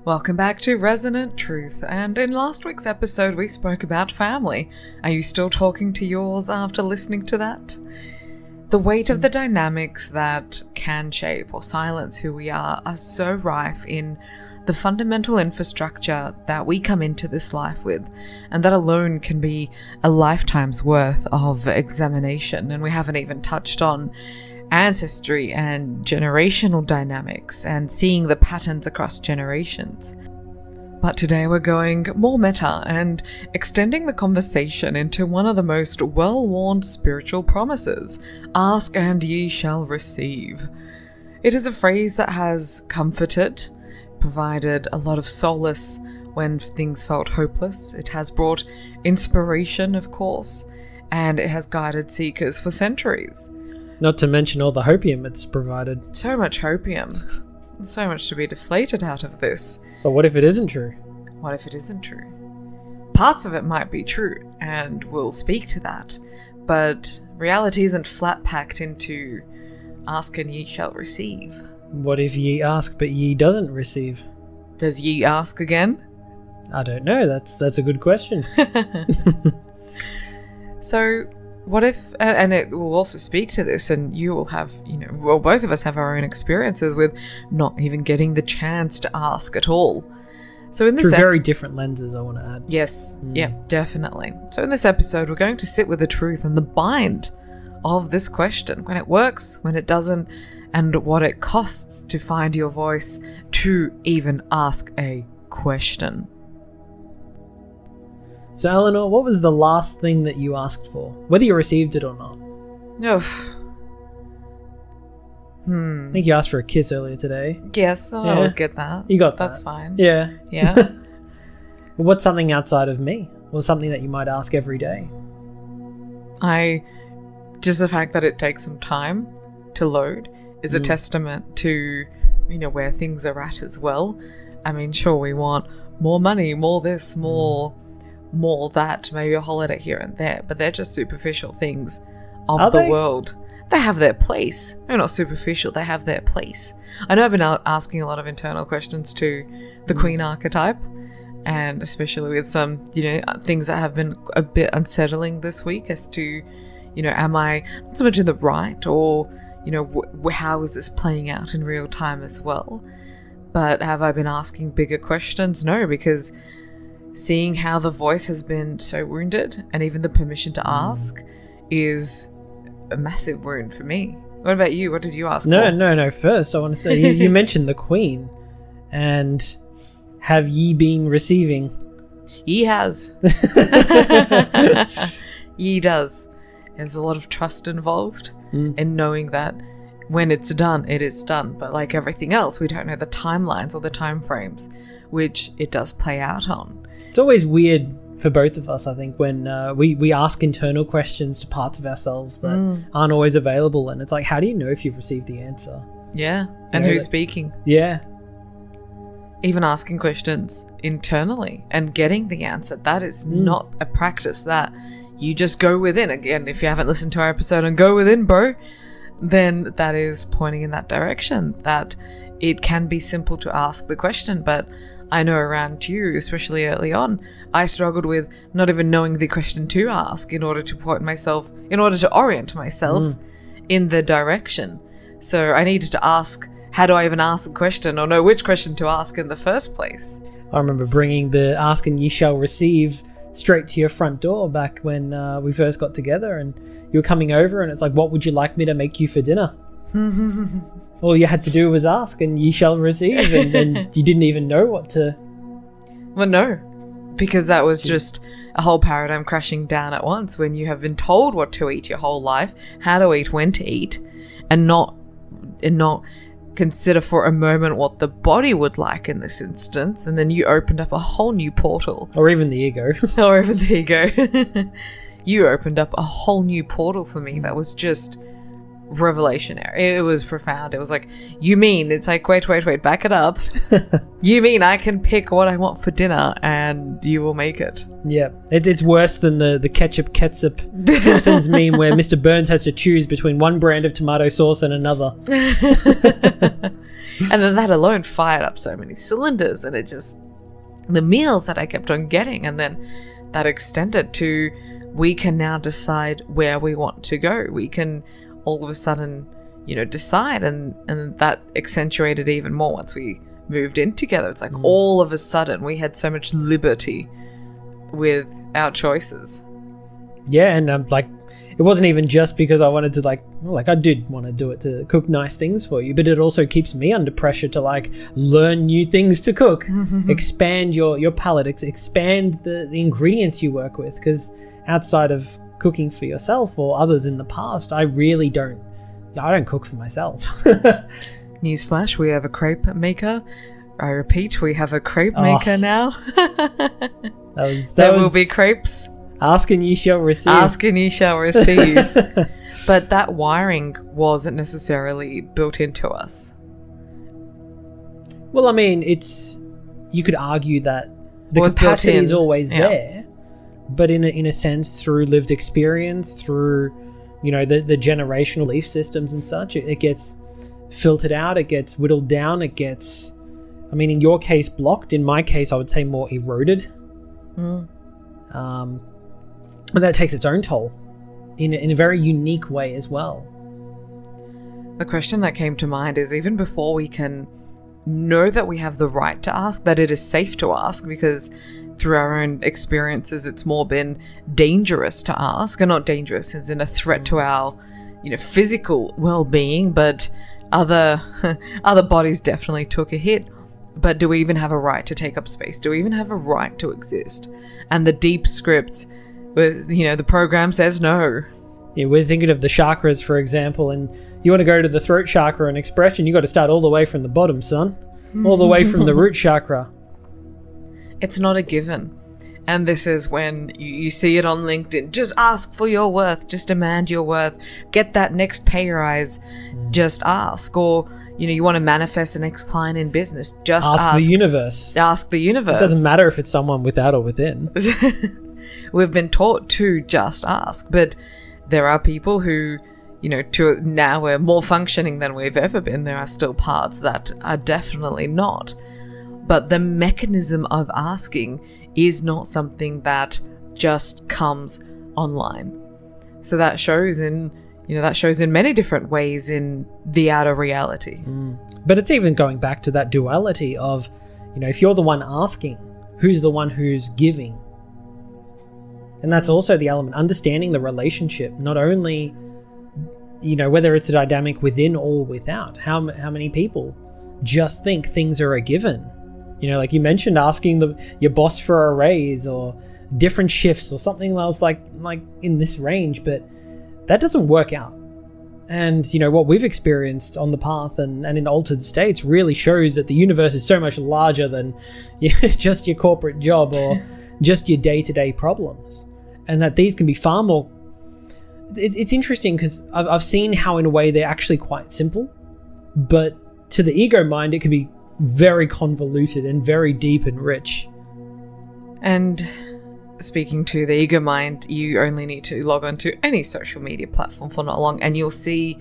Welcome back to Resonant Truth, and in last week's episode we spoke about family. Are you still talking to yours after listening to that? The weight of the dynamics that can shape or silence who we are so rife in the fundamental infrastructure that we come into this life with, and that alone can be a lifetime's worth of examination. And we haven't even touched on ancestry and generational dynamics and seeing the patterns across generations. But today we're going more meta and extending the conversation into one of the most well-worn spiritual promises: ask and ye shall receive. It is a phrase that has comforted, provided a lot of solace when things felt hopeless. It has brought inspiration, of course, and it has guided seekers for centuries. Not to mention all the hopium it's provided. So much hopium. So much to be deflated out of this. But what if it isn't true? What if it isn't true? Parts of it might be true, and we'll speak to that. But reality isn't flat packed into ask and ye shall receive. What if ye ask but ye doesn't receive? Does ye ask again? I don't know. That's a good question. So what if, and it will also speak to this, and you will have, well, both of us have our own experiences with not even getting the chance to ask at all. So in this Through very different lenses, I want to add. Yes, yeah, definitely. So in this episode, we're going to sit with the truth and the bind of this question, when it works, when it doesn't, and what it costs to find your voice to even ask a question. So, Elinor, what was the last thing that you asked for? Whether you received it or not? I think you asked for a kiss earlier today. Yes, I always get that. You got that. That's fine. Yeah. Yeah. What's something outside of me? Or something that you might ask every day? Just the fact that it takes some time to load is a testament to, where things are at as well. I mean, sure, we want more money, more this, more that, maybe a holiday here and there, but they're just superficial things of the world. They have their place. They're not superficial, they have their place. I know I've been asking a lot of internal questions to the Queen archetype, and especially with some, things that have been a bit unsettling this week as to, am I not so much in the right, or, how is this playing out in real time as well? But have I been asking bigger questions? No, because seeing how the voice has been so wounded, and even the permission to ask is a massive wound for me. What about you? What did you ask for? No. First, I want to say, you mentioned the Queen, and have ye been receiving? Ye has. Ye does. There's a lot of trust involved in knowing that when it's done, it is done. But like everything else, we don't know the timelines or the time frames, which it does play out on. It's always weird for both of us, I think, when we ask internal questions to parts of ourselves that aren't always available. And it's like, how do you know if you've received the answer? Yeah. And who's speaking? Yeah. Even asking questions internally and getting the answer. That is not a practice that you just go within. Again, if you haven't listened to our episode on Go Within, bro, then that is pointing in that direction, that it can be simple to ask the question. But I know around you, especially early on, I struggled with not even knowing the question to ask in order to orient myself in the direction. So I needed to ask, how do I even ask the question, or know which question to ask in the first place? I remember bringing the ask and ye shall receive straight to your front door back when we first got together, and you were coming over, and it's like, what would you like me to make you for dinner? All you had to do was ask and ye shall receive, and you didn't even know what to... Well, no, because that was just a whole paradigm crashing down at once when you have been told what to eat your whole life, how to eat, when to eat, and not consider for a moment what the body would like in this instance, and then you opened up a whole new portal. Or even the ego. Or even the ego. You opened up a whole new portal for me that was just revelationary. It was profound. It was like, you mean, it's like, wait, back it up. You mean I can pick what I want for dinner and you will make it? Yeah. It's worse than the ketchup Simpsons meme where Mr. Burns has to choose between one brand of tomato sauce and another. And then that alone fired up so many cylinders, and the meals that I kept on getting, and then that extended to, we can now decide where we want to go. We can all of a sudden, decide, and that accentuated even more once we moved in together. It's like all of a sudden we had so much liberty with our choices. Yeah, and it wasn't even just because I wanted to I did want to do it to cook nice things for you, but it also keeps me under pressure to learn new things to cook, expand your palate, expand the ingredients you work with, because outside of cooking for yourself or others in the past, I don't cook for myself. Newsflash, we have a crepe maker. I repeat, we have a crepe maker now. There will be crepes. Ask and ye shall receive. Ask and ye shall receive. But that wiring wasn't necessarily built into us. Well, I mean, you could argue that the capacity is always there, but in a sense, through lived experience, through the generational belief systems and such, it gets filtered out, it gets whittled down, it gets, in your case, blocked. In my case, I would say more eroded. And that takes its own toll in a very unique way as well. The question that came to mind is, even before we can know that we have the right to ask, that it is safe to ask, because through our own experiences, it's more been dangerous to ask, and not dangerous as in a threat to our, physical well-being, but other bodies definitely took a hit. But do we even have a right to take up space? Do we even have a right to exist? And the deep script, with the program says no. Yeah, we're thinking of the chakras, for example, and you want to go to the throat chakra and expression, you got to start all the way from the bottom, son, all the way from the root chakra. It's not a given. And this is when you see it on LinkedIn. Just ask for your worth. Just demand your worth. Get that next pay rise. Just ask. Or, you want to manifest an next client in business. Just ask. Ask the universe. Ask the universe. It doesn't matter if it's someone without or within. We've been taught to just ask. But there are people who, now we're more functioning than we've ever been. There are still parts that are definitely not. But the mechanism of asking is not something that just comes online. So that shows in many different ways in the outer reality. But it's even going back to that duality of, if you're the one asking, who's the one who's giving? And that's also the element, understanding the relationship, not only, whether it's a dynamic within or without. How many people just think things are a given? Like you mentioned, asking your boss for a raise or different shifts or something else like in this range, but that doesn't work out. And, what we've experienced on the path and in altered states really shows that the universe is so much larger than just your corporate job or just your day-to-day problems. And that these can be far more... It's interesting because I've seen how in a way they're actually quite simple, but to the ego mind, it can be very convoluted and very deep and rich. And speaking to the ego mind, you only need to log on to any social media platform for not long, and you'll see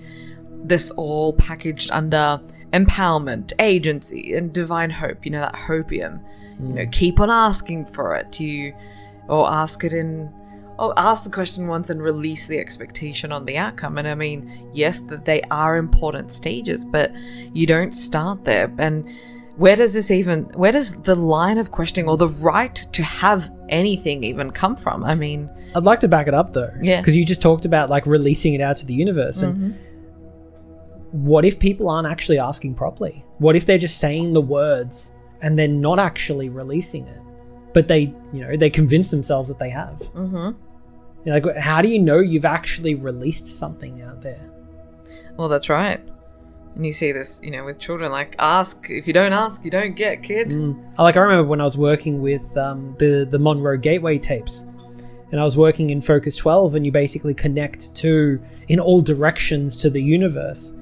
this all packaged under empowerment, agency, and divine hope. That hopium. Keep on asking for it. Ask the question once and release the expectation on the outcome. And yes, that they are important stages, but you don't start there. And where does the line of questioning or the right to have anything even come from? I'd like to back it up though. Yeah. Because you just talked about releasing it out to the universe. And what if people aren't actually asking properly? What if they're just saying the words and they're not actually releasing it? But they convince themselves that they have. How do you know you've actually released something out there? Well, that's right. And you see this, with children, ask. If you don't ask, you don't get, kid. I remember when I was working with the Monroe Gateway tapes, and I was working in Focus 12, and you basically connect in all directions to the universe.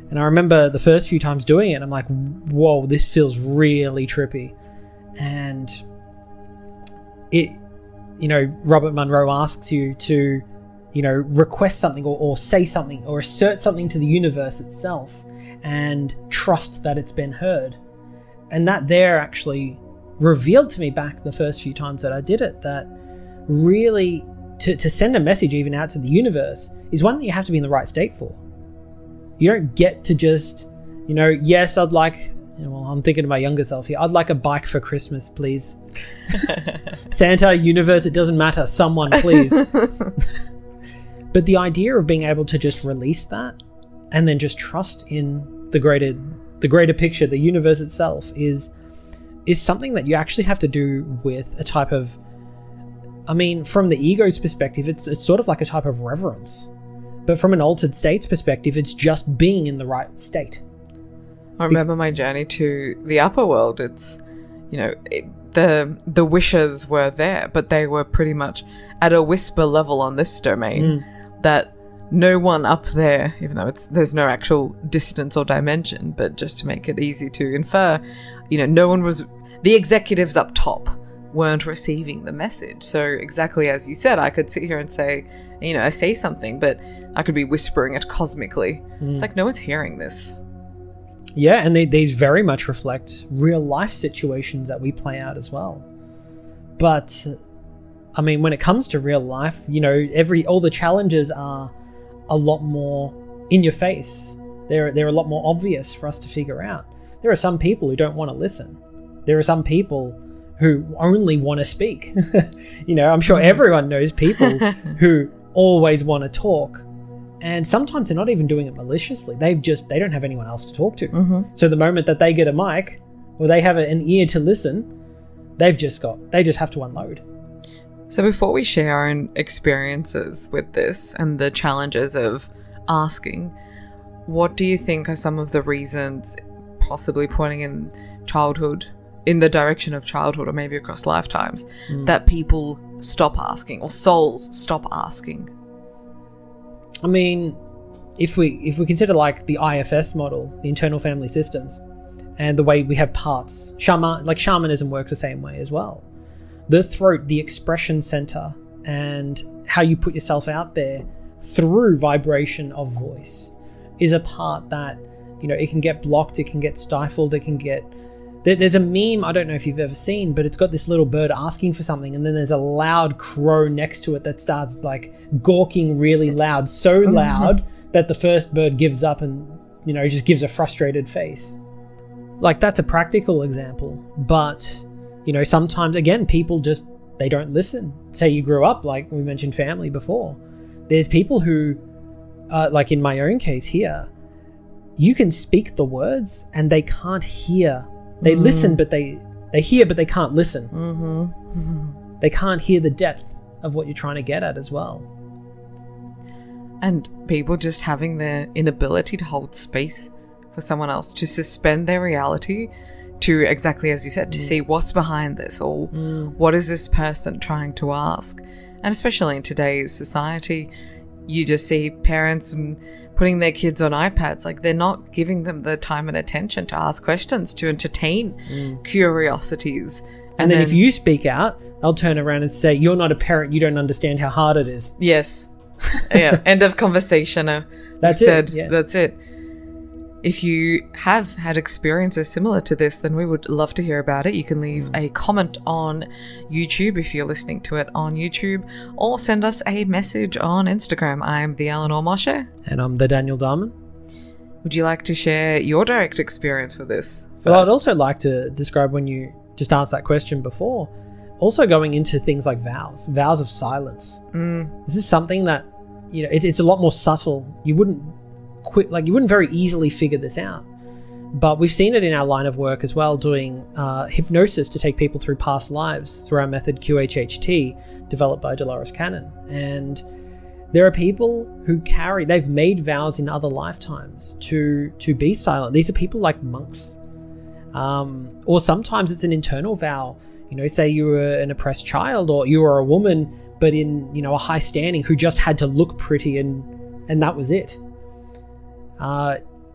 And I remember the first few times doing it, I'm like, whoa, this feels really trippy. And Robert Monroe asks you to, request something or say something or assert something to the universe itself. and trust that it's been heard. And that there actually revealed to me back the first few times that I did it, that really to send a message even out to the universe is one that you have to be in the right state for. You don't get to just, yes, I'd like, I'm thinking of my younger self here. I'd like a bike for Christmas, please. Santa, universe, it doesn't matter. Someone, please. But the idea of being able to just release that and then just trust in the greater picture, the universe itself, is something that you actually have to do with a type of, from the ego's perspective, it's sort of like a type of reverence. But from an altered state's perspective, it's just being in the right state. I remember my journey to the upper world. It's, the wishes were there, but they were pretty much at a whisper level on this domain that no one up there, even though there's no actual distance or dimension, but just to make it easy to infer, no one was, the executives up top weren't receiving the message. So exactly as you said, I could sit here and say, I say something, but I could be whispering it cosmically. It's like no one's hearing this. Yeah, and these very much reflect real life situations that we play out as well. But when it comes to real life, all the challenges are a lot more in your face. They're a lot more obvious for us to figure out. There are some people who don't want to listen. There are some people who only want to speak. I'm sure everyone knows people who always want to talk. And sometimes they're not even doing it maliciously. They don't have anyone else to talk to. So the moment that they get a mic or they have an ear to listen, they just have to unload. So before we share our own experiences with this and the challenges of asking, what do you think are some of the reasons, possibly pointing in childhood, in the direction of childhood or maybe across lifetimes, that people stop asking or souls stop asking? If we consider like the IFS model, the internal family systems, and the way we have parts, shamanism works the same way as well. The throat, the expression center, and how you put yourself out there through vibration of voice is a part that, it can get blocked, it can get stifled, there's a meme, I don't know if you've ever seen, but it's got this little bird asking for something, and then there's a loud crow next to it that starts like gawking really loud, so loud that the first bird gives up and, just gives a frustrated face. Like, that's a practical example, but, sometimes, again, people they don't listen. Say you grew up, like we mentioned family before. There's people who, like in my own case here, you can speak the words and they can't hear. They listen, but they hear, but they can't listen. They can't hear the depth of what you're trying to get at as well. And people just having the inability to hold space for someone else, to suspend their reality, to exactly as you said, to see what's behind this, or what is this person trying to ask. And especially in today's society, you just see parents putting their kids on iPads, like they're not giving them the time and attention to ask questions, to entertain curiosities. And then if you speak out, they'll turn around and say, you're not a parent, you don't understand how hard it is. Yes. Yeah. End of conversation. That's it. Yeah. That's it. If you have had experiences similar to this, then we would love to hear about it. You can leave a comment on YouTube if you're listening to it on YouTube, or send us a message on Instagram. I'm the Elinor Moshe. And I'm the Daniel Darman. Would you like to share your direct experience with this first? Well, I'd also like to describe, when you just answered that question before, also going into things like vows of silence. This is something that, it's a lot more subtle. You wouldn't very easily figure this out. But we've seen it in our line of work as well, doing hypnosis to take people through past lives through our method QHHT, developed by Dolores Cannon. And there are people who they've made vows in other lifetimes to be silent. These are people like monks. Or sometimes it's an internal vow. Say you were an oppressed child, or you were a woman, but in, a high standing, who just had to look pretty and that was it.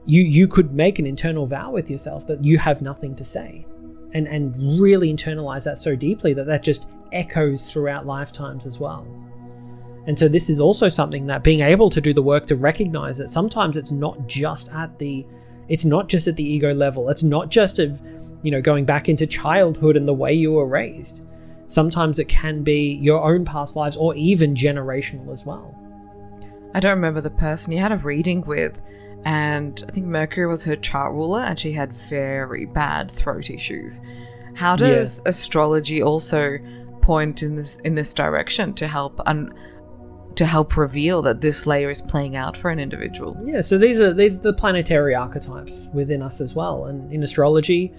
You could make an internal vow with yourself that you have nothing to say, and really internalize that so deeply that just echoes throughout lifetimes as well. And so this is also something that being able to do the work to recognize that sometimes it's not just at the It's not just at the ego level. It's not just of, going back into childhood and the way you were raised. Sometimes it can be your own past lives or even generational as well. I don't remember the person you had a reading with, and I think Mercury was her chart ruler and she had very bad throat issues. How does astrology also point in this direction to help reveal that this layer is playing out for an individual? Yeah, so these are the planetary archetypes within us as well. And in astrology,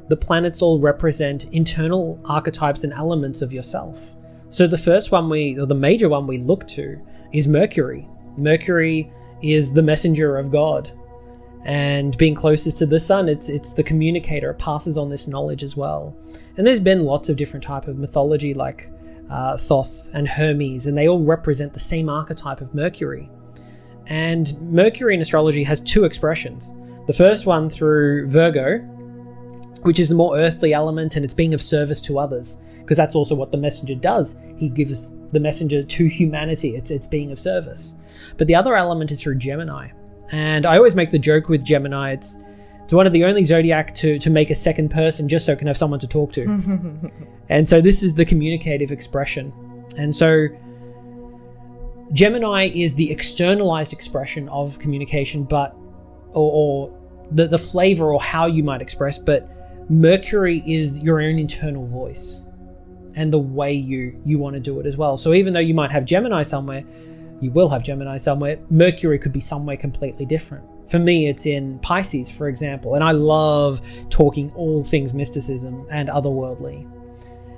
the planets all represent internal archetypes and elements of yourself. So the first one the major one we look to is Mercury. Mercury is the messenger of God. And being closest to the sun, it's the communicator. It passes on this knowledge as well. And there's been lots of different type of mythology like Thoth and Hermes, and they all represent the same archetype of Mercury. And Mercury in astrology has two expressions. The first one through Virgo, which is a more earthly element, and it's being of service to others, because that's also what the messenger does. He gives the messenger to humanity. It's being of service. But the other element is through Gemini. And I always make the joke with Gemini, it's one of the only zodiac to make a second person just so it can have someone to talk to. And so this is the communicative expression. And so Gemini is the externalized expression of communication, but or the flavor or how you might express, but Mercury is your own internal voice and the way you want to do it as well. So even though you might have Gemini somewhere, you will have Gemini somewhere, Mercury could be somewhere completely different. For me, it's in Pisces, for example, and I love talking all things mysticism and otherworldly.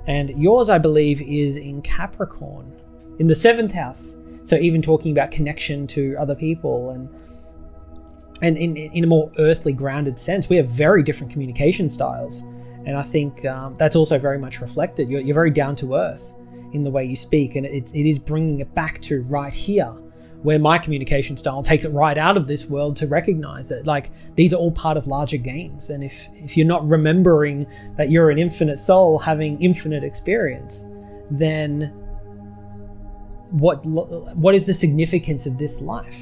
And yours, I believe, is in Capricorn, in the 7th house. So even talking about connection to other people and in a more earthly grounded sense, we have very different communication styles. And I think that's also very much reflected. You're very down to earth in the way you speak, and it is bringing it back to right here, where my communication style takes it right out of this world to recognize that like these are all part of larger games. And if you're not remembering that you're an infinite soul having infinite experience, then what is the significance of this life?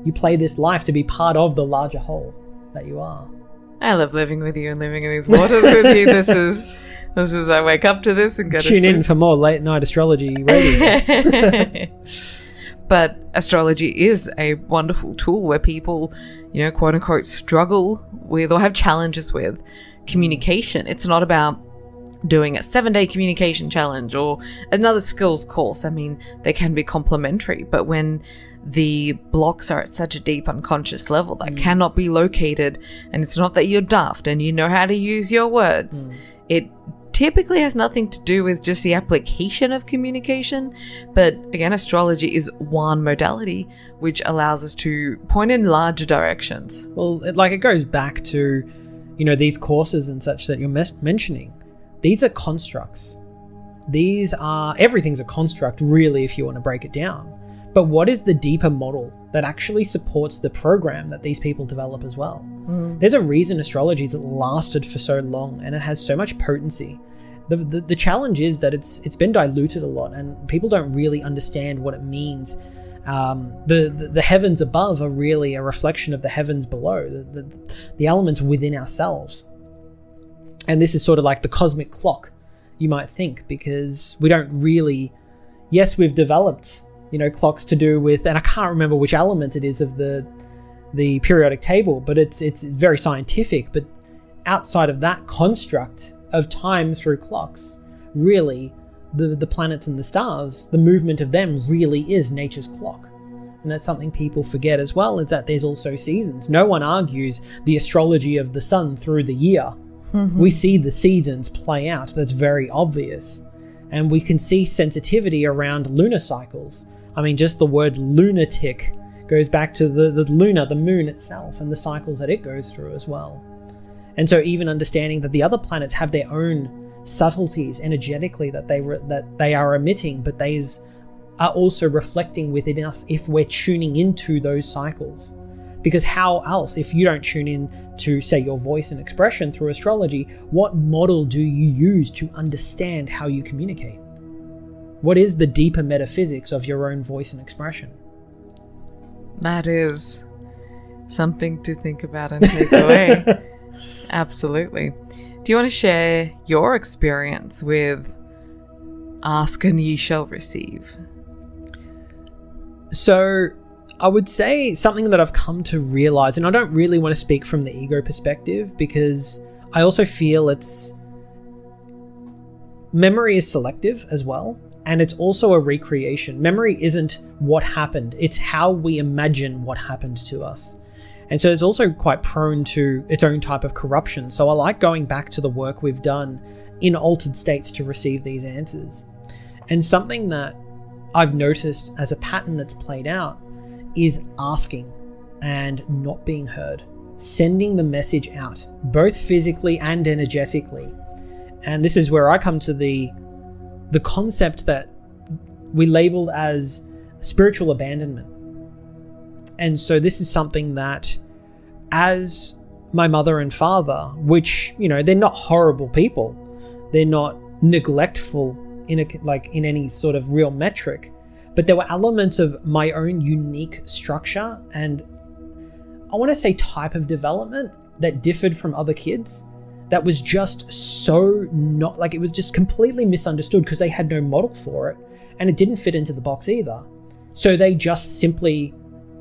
You play this life to be part of the larger whole that you are. I love living with you and living in these waters with you. This is I wake up to this and go tune in for more late night astrology radio. But astrology is a wonderful tool where people, quote unquote, struggle with or have challenges with communication. It's not about doing a 7-day communication challenge or another skills course. I mean, they can be complementary, but when the blocks are at such a deep unconscious level that cannot be located, and it's not that you're daft and you know how to use your words, it typically has nothing to do with just the application of communication. But again, astrology is one modality which allows us to point in larger directions. Well, it goes back to, these courses and such that you're mentioning. These are constructs. Everything's a construct, really, if you want to break it down. But what is the deeper model that actually supports the program that these people develop as well? There's a reason astrology's lasted for so long and it has so much potency. The challenge is that it's been diluted a lot and people don't really understand what it means. The heavens above are really a reflection of the heavens below, the elements within ourselves. And this is sort of like the cosmic clock, you might think, because we don't really... Yes, we've developed clocks to do with, and I can't remember which element it is of the periodic table, but it's very scientific. But outside of that construct of time through clocks, really the planets and the stars, the movement of them really is nature's clock. And that's something people forget as well, is that there's also seasons. No one argues the astrology of the sun through the year. We see the seasons play out. That's very obvious. And we can see sensitivity around lunar cycles. I mean, just the word lunatic goes back to the lunar, the moon itself, and the cycles that it goes through as well. And so even understanding that the other planets have their own subtleties energetically that they are emitting, but these are also reflecting within us if we're tuning into those cycles. Because how else, if you don't tune in to, say, your voice and expression through astrology, what model do you use to understand how you communicate? What is the deeper metaphysics of your own voice and expression? That is Something to think about and take away. Absolutely. Do you want to share your experience with ask and ye shall receive? So I would say something that I've come to realize, and I don't really want to speak from the ego perspective because I also feel memory is selective as well. And it's also a recreation. Memory isn't what happened. It's how we imagine what happened to us. And so it's also quite prone to its own type of corruption. So I like going back to the work we've done in altered states to receive these answers. And something that I've noticed as a pattern that's played out is asking and not being heard. Sending the message out, both physically and energetically. And this is where I come to the concept that we labeled as spiritual abandonment. And so this is something that, as my mother and father, which, they're not horrible people, they're not neglectful in any sort of real metric, but there were elements of my own unique structure and I want to say type of development that differed from other kids. That was just so not it was just completely misunderstood because they had no model for it and it didn't fit into the box either. So they just simply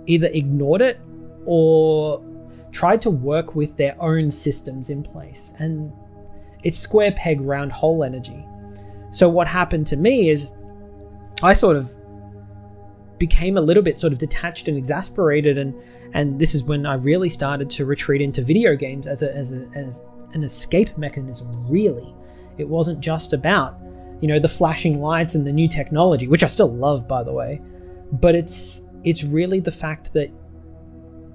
either ignored it or tried to work with their own systems in place. And it's square peg round hole energy. So what happened to me is I sort of became a little bit sort of detached and exasperated, and this is when I really started to retreat into video games as an escape mechanism. Really, it wasn't just about the flashing lights and the new technology, which I still love, by the way, but it's really the fact that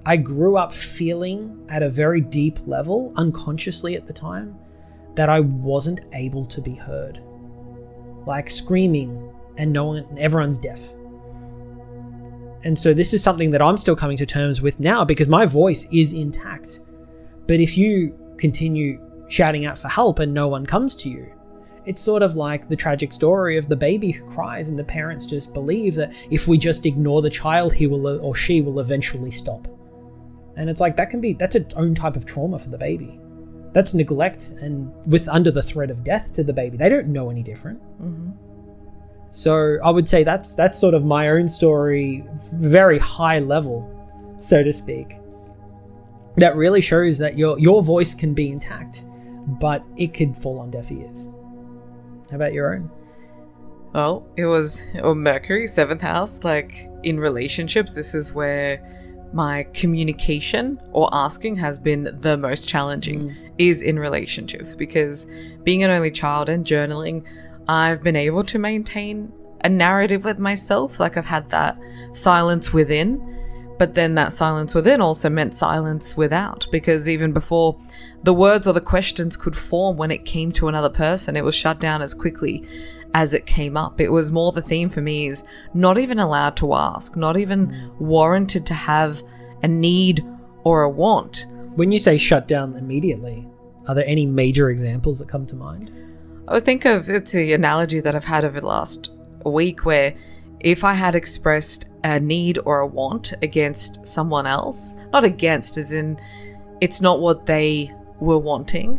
I grew up feeling at a very deep level, unconsciously at the time, that I wasn't able to be heard, like screaming and everyone's deaf. And so this is something that I'm still coming to terms with now because my voice is intact. But if you continue shouting out for help and no one comes to you, it's sort of like the tragic story of the baby who cries and the parents just believe that if we just ignore the child, he will or she will eventually stop. And it's like that's its own type of trauma for the baby. That's neglect and under the threat of death to the baby. They don't know any different. Mm-hmm. So I would say that's sort of my own story, very high level, so to speak. That really shows that your voice can be intact, but it could fall on deaf ears. How about your own? Well, it was Mercury, 7th house. Like in relationships, this is where my communication or asking has been the most challenging, is in relationships, because being an only child and journaling, I've been able to maintain a narrative with myself. Like I've had that silence within, but then that silence within also meant silence without, because even before the words or the questions could form when it came to another person, it was shut down as quickly as it came up. It was more the theme for me is not even allowed to ask, not even warranted to have a need or a want. When you say shut down immediately, are there any major examples that come to mind? I would think of, it's the analogy that I've had over the last week, where if I had expressed a need or a want against someone else, not against as in it's not what they were wanting,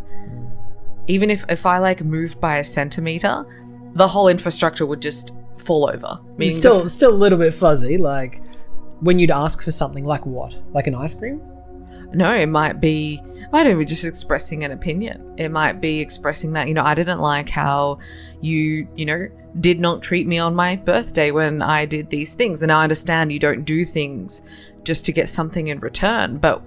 even if I moved by a centimeter, the whole infrastructure would just fall over. It's still a little bit fuzzy, like when you'd ask for something like what? Like an ice cream? No, it might be just expressing an opinion. It might be expressing that, I didn't like how you did not treat me on my birthday when I did these things. And I understand you don't do things just to get something in return. But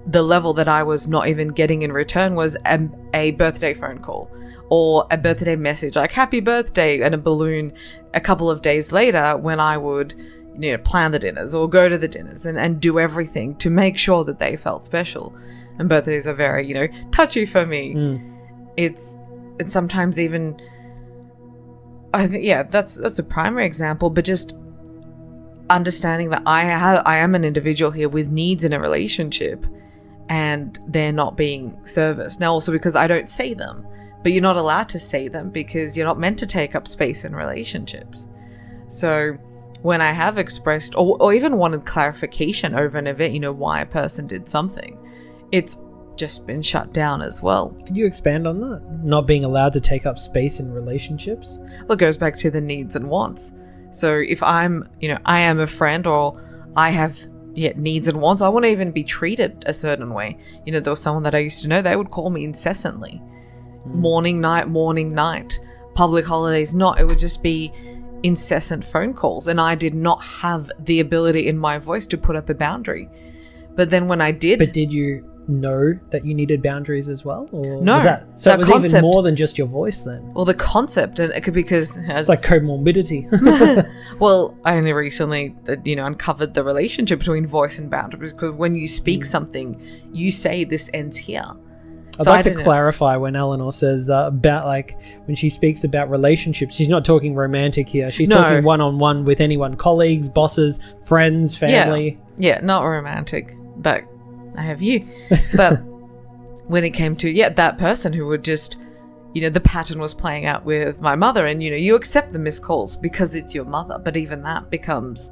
the level that I was not even getting in return was a birthday phone call or a birthday message like happy birthday and a balloon a couple of days later, when I would plan the dinners or go to the dinners and do everything to make sure that they felt special. And birthdays are very, touchy for me. It's sometimes even, I think, that's a primary example, but just understanding that I am an individual here with needs in a relationship and they're not being serviced. Now also because I don't say them, but you're not allowed to say them because you're not meant to take up space in relationships. So when I have expressed or even wanted clarification over an event, why a person did something, it's just been shut down as well. Could you expand on that? Not being allowed to take up space in relationships? Well, it goes back to the needs and wants. So if I am a friend, or I have needs and wants, I want to even be treated a certain way. There was someone that I used to know, they would call me incessantly. Morning, night, public holidays, it would just be incessant phone calls, and I did not have the ability in my voice to put up a boundary. But then when I did... But did you know that you needed boundaries as well? Or no. So it was concept, even more than just your voice then? Well, the concept, and it could be because... It's like comorbidity. Well, I only recently, uncovered the relationship between voice and boundaries, because when you speak something, you say this ends here. I'd like to clarify when Elinor says about, when she speaks about relationships, she's not talking romantic here. She's talking one-on-one with anyone, colleagues, bosses, friends, family. Yeah, not romantic, but I have you. But when it came to, that person who would just, the pattern was playing out with my mother, and, you accept the missed calls because it's your mother, but even that becomes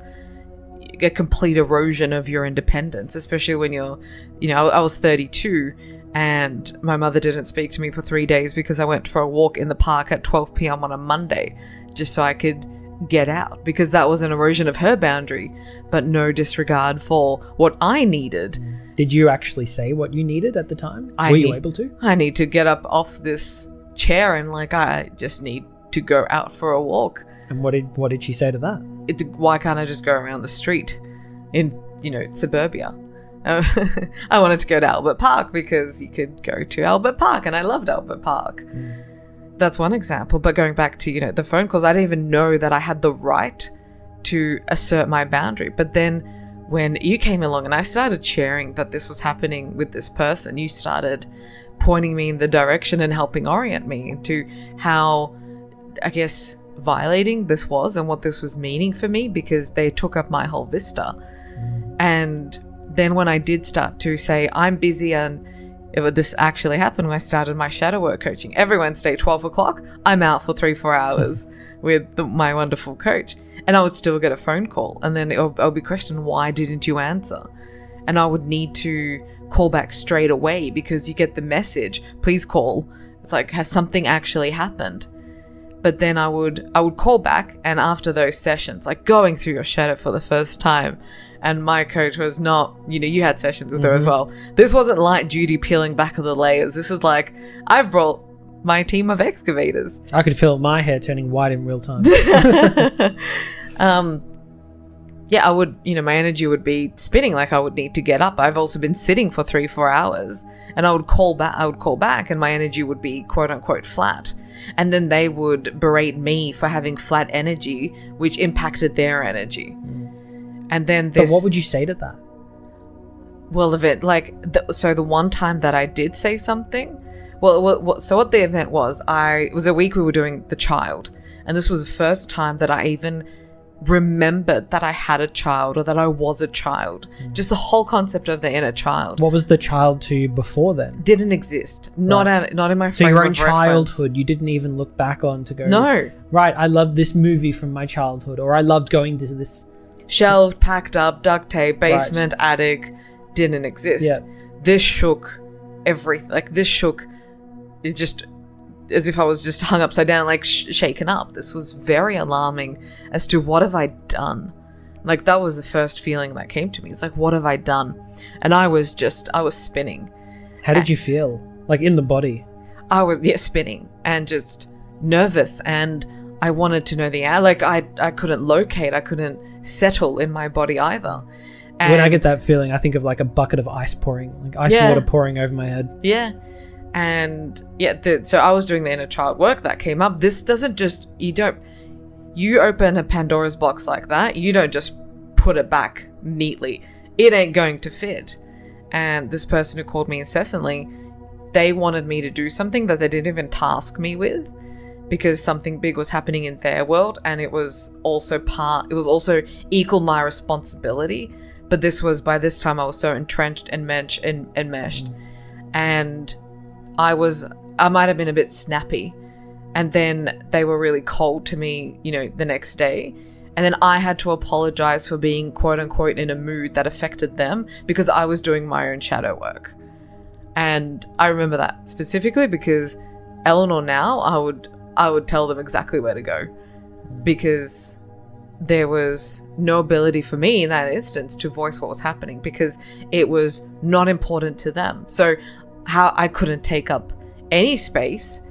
a complete erosion of your independence, especially when you're, I was 32, and my mother didn't speak to me for 3 days because I went for a walk in the park at 12 p.m. on a Monday just so I could get out, because that was an erosion of her boundary, but no disregard for what I needed. Did you actually say what you needed at the time? Were you able to? I need to get up off this chair and I just need to go out for a walk. And what did she say to that? Why can't I just go around the street in, suburbia? I wanted to go to Albert Park because you could go to Albert Park, and I loved Albert Park. That's one example. But going back to, the phone calls, I didn't even know that I had the right to assert my boundary. But then when you came along and I started sharing that this was happening with this person, you started pointing me in the direction and helping orient me into how, I guess, violating this was and what this was meaning for me, because they took up my whole vista. And then when I did start to say, I'm busy, and this actually happened when I started my shadow work coaching. Every Wednesday, 12 o'clock, I'm out for 3-4 hours with my wonderful coach. And I would still get a phone call, and then I'll be questioned, why didn't you answer? And I would need to call back straight away, because you get the message, please call. It's like, has something actually happened? But then I would call back, and after those sessions, like going through your shadow for the first time, and my coach was not, you had sessions with her as well. This wasn't light duty peeling back of the layers. This is like, I've brought my team of excavators. I could feel my hair turning white in real time. I would, my energy would be spinning, like I would need to get up. I've also been sitting for 3-4 hours, and I would call back and my energy would be quote unquote flat. And then they would berate me for having flat energy, which impacted their energy. And then But what would you say to that? Well, the one time that I did say something, so what the event was, it was a week we were doing the child, and this was the first time that I even remembered that I had a child, or that I was a child. Just the whole concept of the inner child. What was the child to you before then? Didn't exist. Not in my frame So your own of childhood, reference. you didn't even look back on to go, No. Right, I loved this movie from my childhood, or I loved going to this... Shelved, packed up, duct tape, basement, attic, didn't exist. Yeah. This shook everything. It just, as if I was just hung upside down, shaken up. This was very alarming as to what have I done? That was the first feeling that came to me. It's like, what have I done? And I was spinning. How did you feel? In the body? I was, spinning and just nervous, and I wanted to know the answer. I couldn't locate, I couldn't settle in my body either. And when I get that feeling, I think of a bucket of ice pouring, water pouring over my head. Yeah. And so I was doing the inner child work that came up. This doesn't just, you open a Pandora's box like that, you don't just put it back neatly. It ain't going to fit. And this person who called me incessantly, they wanted me to do something that they didn't even task me with, because something big was happening in their world, and it was also equal my responsibility. But by this time I was so entrenched and enmeshed. And I might have been a bit snappy. And then they were really cold to me, the next day. And then I had to apologize for being quote unquote in a mood that affected them because I was doing my own shadow work. And I remember that specifically because Elinor now, I would tell them exactly where to go because there was no ability for me in that instance to voice what was happening because it was not important to them. So how I couldn't take up any space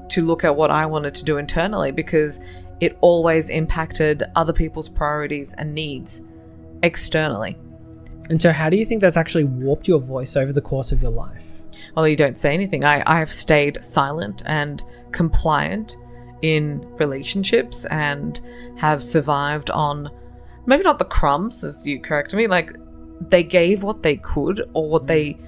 to look at what I wanted to do internally because it always impacted other people's priorities and needs externally. And so how do you think that's actually warped your voice over the course of your life? Well, you don't say anything. I have stayed silent and compliant in relationships and have survived on maybe not the crumbs, as you correct me, like they gave what they could or what they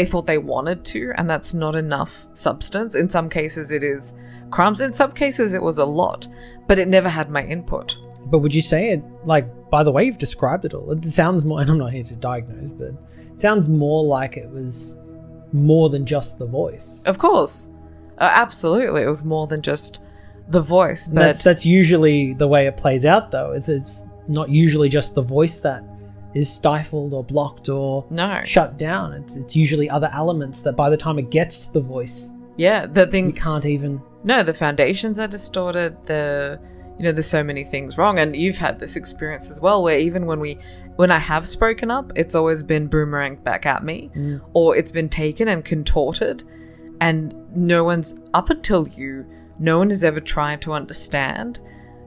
thought they wanted to, and that's not enough substance. In some cases it is crumbs, in some cases it was a lot, but it never had my input. But would you say it, like, by the way you've described it all, it sounds more, and I'm not here to diagnose, but it sounds more like it was more than just the voice. Of course. Absolutely. It was more than just the voice. But that's usually the way it plays out, though. It's not usually just the voice that is stifled or blocked or shut down. It's usually other elements that by the time it gets to the voice, the things you can't even... No, the foundations are distorted. There's so many things wrong. And you've had this experience as well, where even when I have spoken up, it's always been boomeranged back at me, or it's been taken and contorted, and no one has ever tried to understand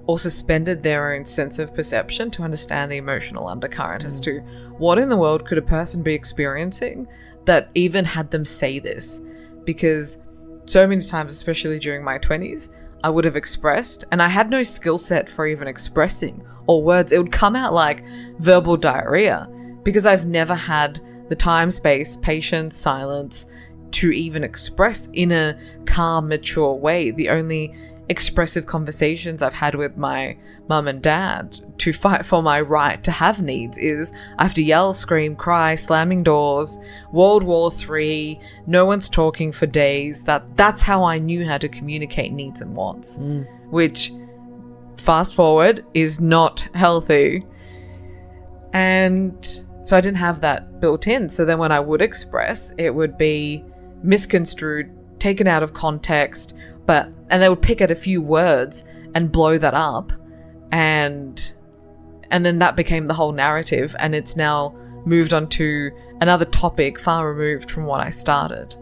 or suspended their own sense of perception to understand the emotional undercurrent as to what in the world could a person be experiencing that even had them say this. Because so many times, especially during my 20s, I would have expressed, and I had no skill set for even expressing or words. It would come out like verbal diarrhea because I've never had the time, space, patience, silence to even express in a calm, mature way. The only expressive conversations I've had with my mum and dad to fight for my right to have needs is I have to yell, scream, cry, slamming doors, World War III, no one's talking for days. That's how I knew how to communicate needs and wants, which, fast forward, is not healthy. And so I didn't have that built in. So then when I would express, it would be misconstrued, taken out of context, and they would pick at a few words and blow that up, and then that became the whole narrative, and it's now moved on to another topic far removed from what I started.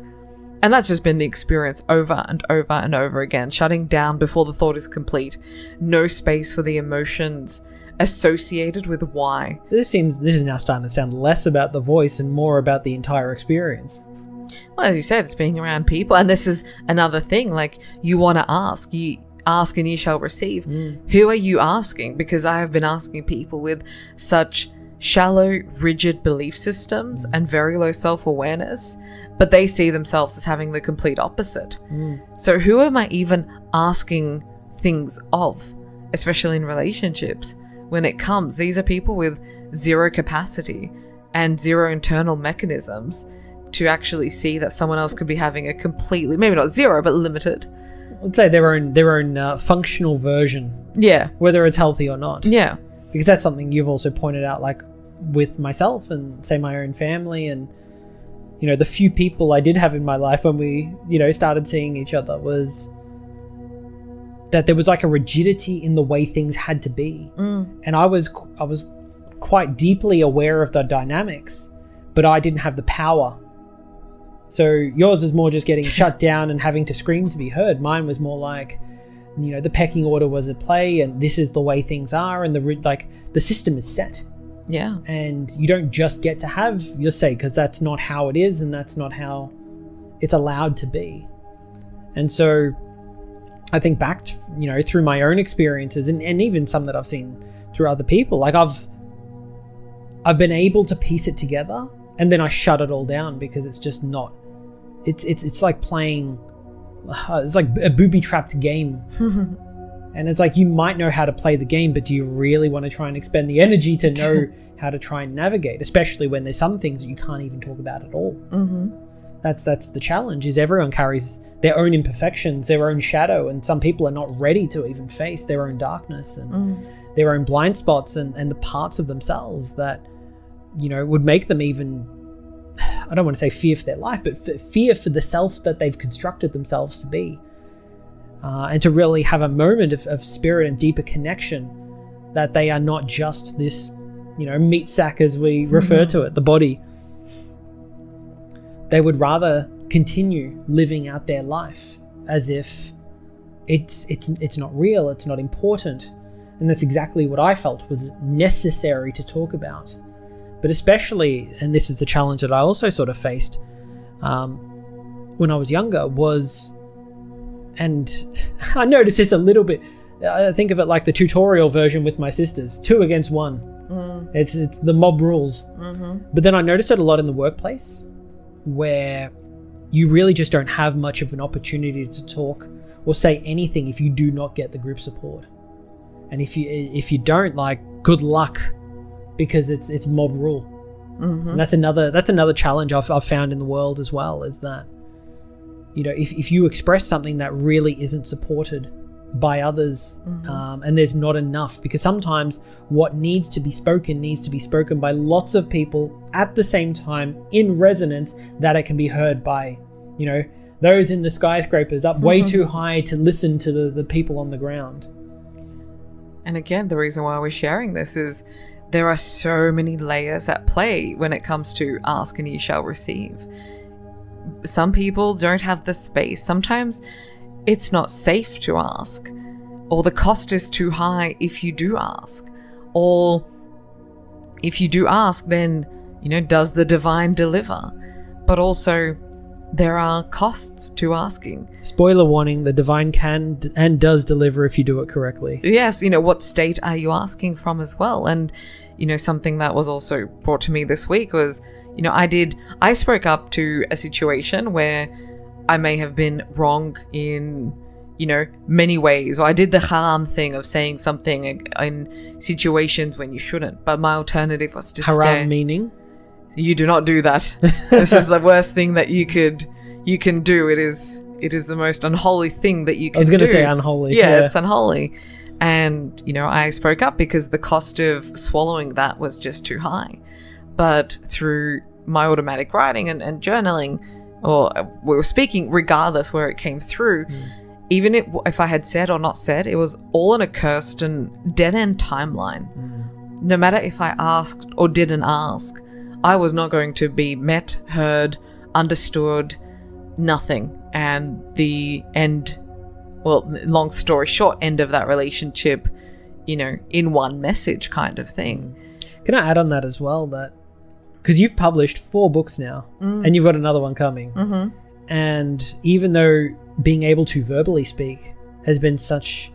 And that's just been the experience over and over and over again, shutting down before the thought is complete, no space for the emotions associated with why. This is now starting to sound less about the voice and more about the entire experience. Well, as you said, it's being around people. And this is another thing, like, you want to ask. You ask and you shall receive. Who are you asking? Because I have been asking people with such shallow, rigid belief systems and very low self-awareness, but they see themselves as having the complete opposite. So who am I even asking things of, especially in relationships? When it comes, these are people with zero capacity and zero internal mechanisms to actually see that someone else could be having a completely, maybe not zero, but limited. Let's say their own functional version. Yeah. Whether it's healthy or not. Yeah. Because that's something you've also pointed out, like with myself and say my own family and, the few people I did have in my life when we, started seeing each other, was that there was like a rigidity in the way things had to be. And I was quite deeply aware of the dynamics, but I didn't have the power. So yours was more just getting shut down and having to scream to be heard. Mine was more like, the pecking order was at play, and this is the way things are, and the system is set. Yeah. And you don't just get to have your say, because that's not how it is, and that's not how it's allowed to be. And so I think back to, through my own experiences and even some that I've seen through other people, like I've been able to piece it together, and then I shut it all down because it's just not. It's like playing. It's like a booby-trapped game. And it's like, you might know how to play the game, but do you really want to try and expend the energy to know how to try and navigate, especially when there's some things that you can't even talk about at all. That's the challenge, is everyone carries their own imperfections, their own shadow, and some people are not ready to even face their own darkness. And their own blind spots and the parts of themselves that, would make them even, I don't want to say fear for their life, but fear for the self that they've constructed themselves to be. And to really have a moment of spirit and deeper connection, that they are not just this, meat sack as we refer to it, the body. They would rather continue living out their life as if it's not real, it's not important. And that's exactly what I felt was necessary to talk about. But especially, and this is the challenge that I also sort of faced when I was younger, was, and I noticed this a little bit, I think of it like the tutorial version with my sisters, 2 against 1. It's the mob rules. But then I noticed it a lot in the workplace, where you really just don't have much of an opportunity to talk or say anything if you do not get the group support. And if you don't, like, good luck, because it's mob rule. And that's another challenge I've found in the world as well, is that, if you express something that really isn't supported by others, and there's not enough, because sometimes what needs to be spoken by lots of people at the same time in resonance, that it can be heard by, those in the skyscrapers up way too high to listen to the people on the ground. And again, the reason why we're sharing this is there are so many layers at play when it comes to ask and ye shall receive. Some people don't have the space. Sometimes it's not safe to ask, or the cost is too high if you do ask. Or if you do ask, then, does the divine deliver? But also, there are costs to asking. Spoiler warning, the divine can and does deliver if you do it correctly. Yes, what state are you asking from as well? And, something that was also brought to me this week was, I spoke up to a situation where I may have been wrong in, many ways, or I did the haram thing of saying something in situations when you shouldn't. But my alternative was to haram meaning? You do not do that. This is the worst thing that you can do. It is the most unholy thing that you can do. I was going to say unholy. Yeah, it's unholy. And, I spoke up because the cost of swallowing that was just too high. But through my automatic writing and journaling, or we were speaking regardless where it came through, even if I had said or not said, it was all an accursed and dead-end timeline. No matter if I asked or didn't ask, I was not going to be met, heard, understood, nothing. And the end, long story short, end of that relationship, in one message kind of thing. Can I add on that as well, that because you've published 4 books now, and you've got another one coming. And even though being able to verbally speak has been such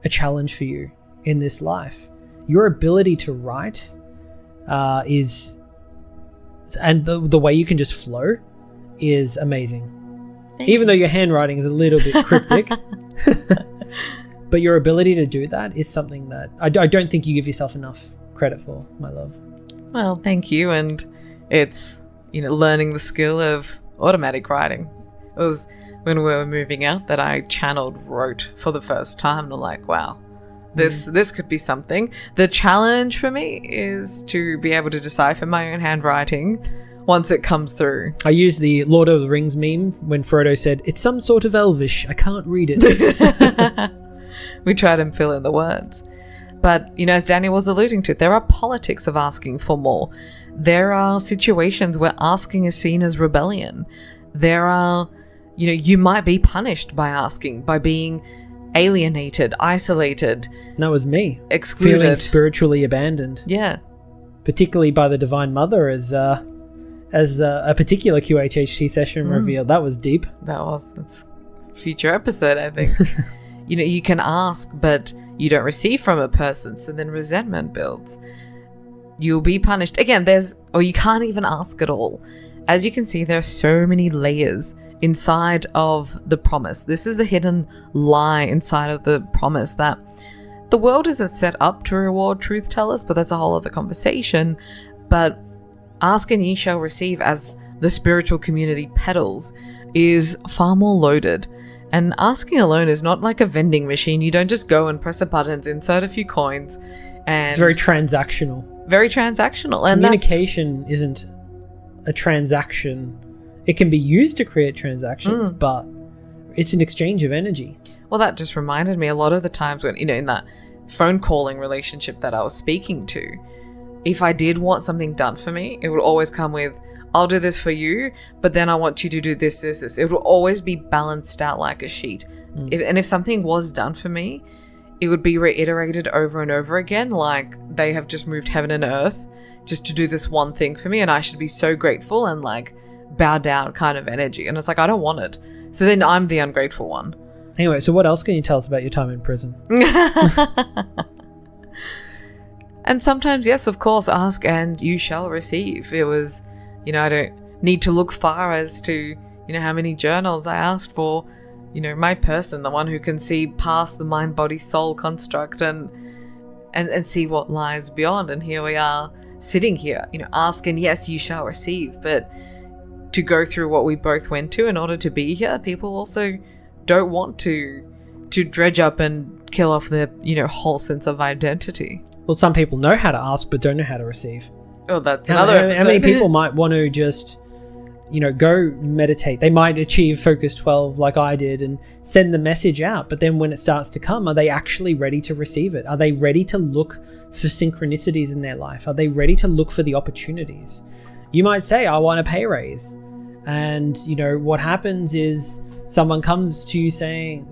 a challenge for you in this life, your ability to write is, and the way you can just flow is amazing. Even though your handwriting is a little bit cryptic, but your ability to do that is something that I don't think you give yourself enough credit for, my love. Well, thank you. And it's, learning the skill of automatic writing. It was when we were moving out that I wrote for the first time. And I'm like, wow, this could be something. The challenge for me is to be able to decipher my own handwriting once it comes through. I use the Lord of the Rings meme when Frodo said, "It's some sort of Elvish, I can't read it." We tried and fill in the words. But, as Danny was alluding to, there are politics of asking for more. There are situations where asking is seen as rebellion. There are, you might be punished by asking, by being alienated, isolated. That was me. Excluded. Feeling spiritually abandoned. Yeah. Particularly by the Divine Mother, as a particular QHHT session revealed. That was deep. That's future episode, I think. You can ask, but you don't receive from a person, so then resentment builds. You'll be punished. Again, or you can't even ask at all. As you can see, there are so many layers inside of the promise. This is the hidden lie inside of the promise, that the world isn't set up to reward truth tellers, but that's a whole other conversation. But ask and ye shall receive, as the spiritual community peddles, is far more loaded. And asking alone is not like a vending machine. You don't just go and press a button, insert a few coins, and It's very transactional. Very transactional. And communication isn't a transaction. It can be used to create transactions, but it's an exchange of energy. Well, that just reminded me a lot of the times when, in that phone calling relationship that I was speaking to, if I did want something done for me, it would always come with, I'll do this for you, but then I want you to do this. It would always be balanced out like a sheet. If something was done for me, it would be reiterated over and over again, like they have just moved heaven and earth just to do this one thing for me, and I should be so grateful and like bow down kind of energy. And it's like, I don't want it. So then I'm the ungrateful one. Anyway, so what else can you tell us about your time in prison? And sometimes, yes, of course, ask and you shall receive. It was, I don't need to look far as to, how many journals I asked for, my person, the one who can see past the mind, body, soul construct and see what lies beyond. And here we are sitting here, ask and yes, you shall receive. But to go through what we both went to in order to be here, people also don't want to dredge up and kill off their, whole sense of identity. Well, some people know how to ask but don't know how to receive. Oh, that's another episode. How many people might want to just, go meditate? They might achieve Focus 12 like I did and send the message out. But then when it starts to come, are they actually ready to receive it? Are they ready to look for synchronicities in their life? Are they ready to look for the opportunities? You might say, I want a pay raise. And, what happens is someone comes to you saying,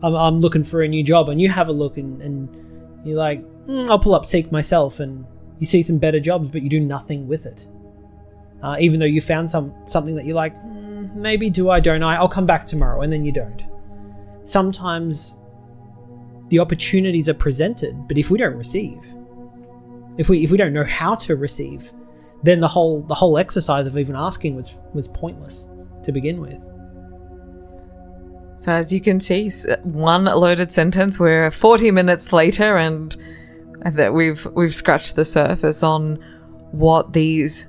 I'm looking for a new job. And you have a look and you're like, I'll pull up Seek myself, and you see some better jobs, but you do nothing with it. Even though you found something that you're like, maybe do I, don't I? I'll come back tomorrow, and then you don't. Sometimes the opportunities are presented, but if we don't receive, if we don't know how to receive, then the whole exercise of even asking was pointless to begin with. So as you can see, one loaded sentence, we're 40 minutes later, and that we've scratched the surface on what these,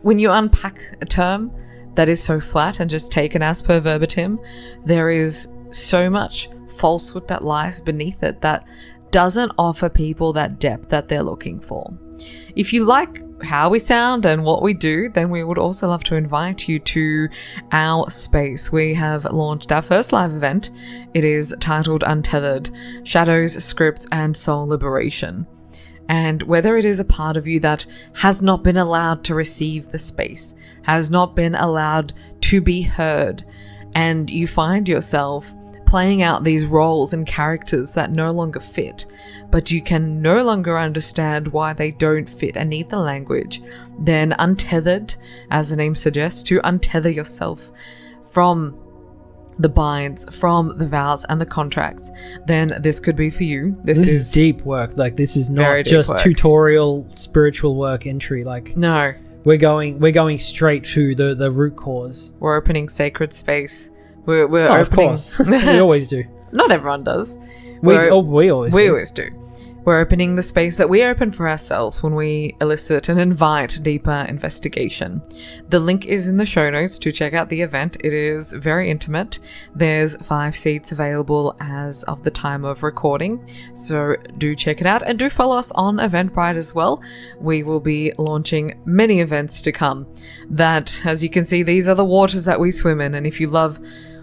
when you unpack a term that is so flat and just taken as per verbatim, there is so much falsehood that lies beneath it that doesn't offer people that depth that they're looking for. If you like how we sound and what we do, then we would also love to invite you to our space. We have launched our first live event. It is titled Untethered: Shadows, Scripts, and Soul Liberation. And whether it is a part of you that has not been allowed to receive the space, has not been allowed to be heard, and you find yourself playing out these roles and characters that no longer fit, but you can no longer understand why they don't fit and need the language, then Untethered, as the name suggests, to untether yourself from the binds, from the vows and the contracts, then this could be for you. This is deep work. Like, this is not just tutorial spiritual work entry. Like, no, we're going straight to the root cause. We're opening sacred space. We're opening. Of course. We always do. Not everyone does. We always do. We're opening the space that we open for ourselves when we elicit and invite deeper investigation. The link is in the show notes to check out the event. It is very intimate. There's 5 seats available as of the time of recording, so do check it out, and do follow us on Eventbrite as well. We will be launching many events to come. That, as you can see, these are the waters that we swim in, and if you love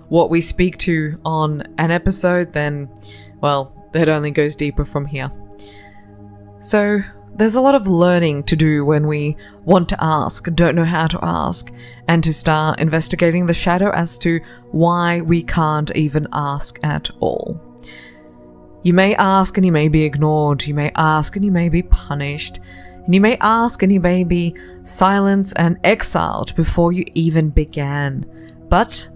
what we speak to on an episode, then, well, it only goes deeper from here. So there's a lot of learning to do when we want to ask, don't know how to ask, and to start investigating the shadow as to why we can't even ask at all. You may ask and you may be ignored. You may ask and you may be punished. And you may ask and you may be silenced and exiled before you even began. But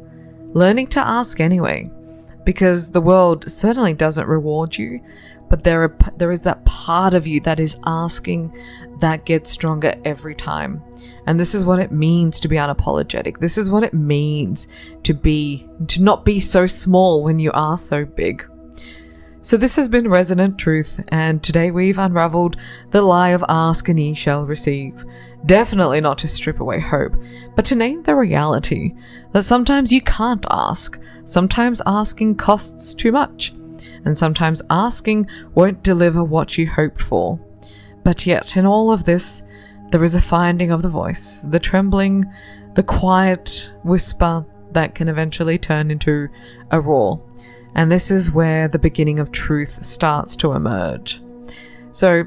learning to ask anyway, because the world certainly doesn't reward you, but there is that part of you that is asking that gets stronger every time. And this is what it means to be unapologetic. This is what it means to not be so small when you are so big. So this has been Resonant Truth, and today we've unraveled the lie of ask and ye shall receive. Definitely not to strip away hope, but to name the reality that sometimes you can't ask, sometimes asking costs too much, and sometimes asking won't deliver what you hoped for. But yet, in all of this, there is a finding of the voice, the trembling, the quiet whisper that can eventually turn into a roar. And this is where the beginning of truth starts to emerge. So,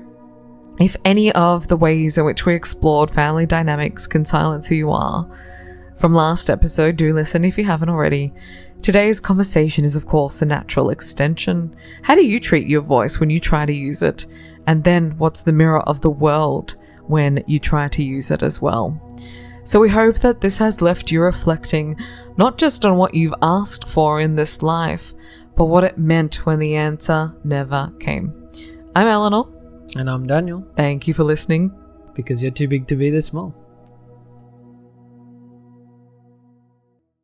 if any of the ways in which we explored family dynamics can silence who you are, from last episode, do listen if you haven't already. Today's conversation is, of course, a natural extension. How do you treat your voice when you try to use it? And then, what's the mirror of the world when you try to use it as well? So we hope that this has left you reflecting not just on what you've asked for in this life, but what it meant when the answer never came. I'm Elinor. And I'm Daniel. Thank you for listening. Because you're too big to be this small.